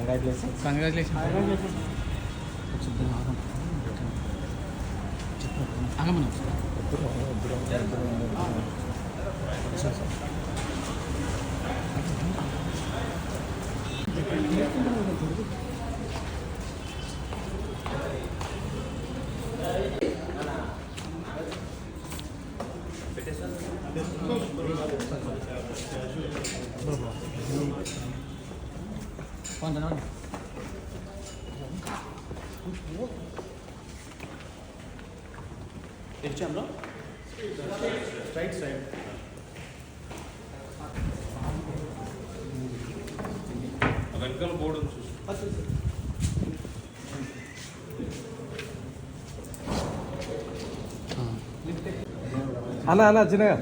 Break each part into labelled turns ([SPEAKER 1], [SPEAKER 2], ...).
[SPEAKER 1] Congratulation. ఆగమను.
[SPEAKER 2] తెచ్చాంలో right side వెనకాల board చూసి
[SPEAKER 3] అన్న అన్న చిన్నగా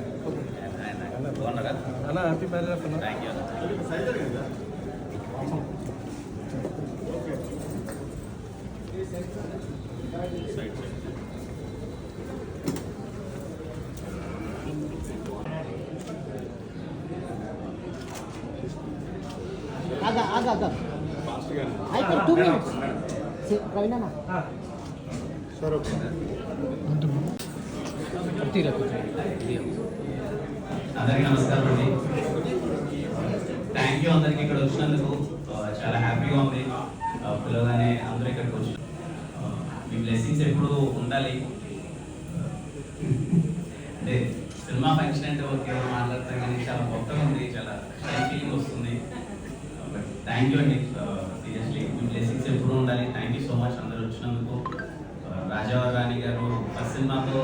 [SPEAKER 3] అన్న హ్యాపీ మ్యారేజ్ అన్న.
[SPEAKER 4] Agak. Ayo 2 minutes. Si Ravina na.
[SPEAKER 3] సరే
[SPEAKER 5] అందరికీ నమస్కారం అండి. థ్యాంక్ యూ అందరికి ఇక్కడ వచ్చినందుకు. చాలా హ్యాపీగా ఉంది. పిల్లగానే అందరూ ఇక్కడికి వచ్చి మీ బ్లెస్సింగ్స్ ఎప్పుడు ఉండాలి. అంటే సినిమా ఫంక్షన్ అంటే ఓకే మాట్లాడతాం కానీ చాలా కొత్తగా ఉంది, చాలా షై ఫీలింగ్ వస్తుంది. బట్ థ్యాంక్ యూ అండి. సీరియస్లీ మీ బ్లెస్సింగ్స్ ఎప్పుడు ఉండాలి. థ్యాంక్ యూ సో మచ్ అందరూ వచ్చినందుకు. రాజావారి రాణి గారు ఫస్ట్ సినిమాతో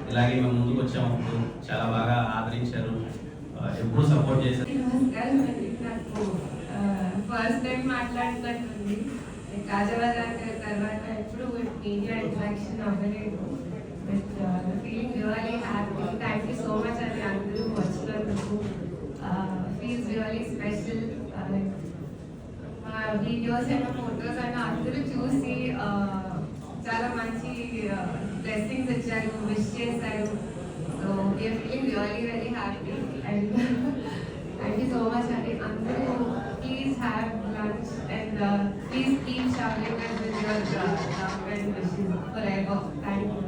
[SPEAKER 5] ఇలాగే మేము ముందుకు వచ్చాము. అప్పుడు చాలా బాగా ఆదరించారు, ఎప్పుడు సపోర్ట్ చేశారు.
[SPEAKER 6] నమస్కారం అండి. నాకు ఫస్ట్ టైం మాట్లాడుతున్నట్టుంది. రాజావారి రాణి గారి తర్వాత ఎప్పుడు మీడియా ఇంటరాక్షన్ అవ్వలేదు. But feeling really happy. Thank you so much అండి అందరూ వచ్చినందుకు. Feels really special. మా వీడియోస్ అయినా ఫొటోస్ అయినా అందరూ చూసి చాలా మంచి బ్లెస్సింగ్స్ ఇచ్చారు, విష్ చేశారు. So we're feeling really very happy and thank you so much అండి. అందరూ please have lunch and please keep showering us with your love and wishes forever. Thank you.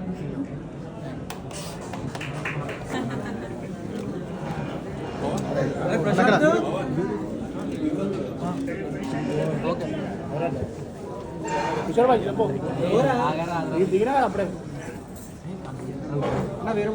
[SPEAKER 2] Kishore భాయ్ చెప్పు దిగినా కదా అప్పుడే
[SPEAKER 1] వేరే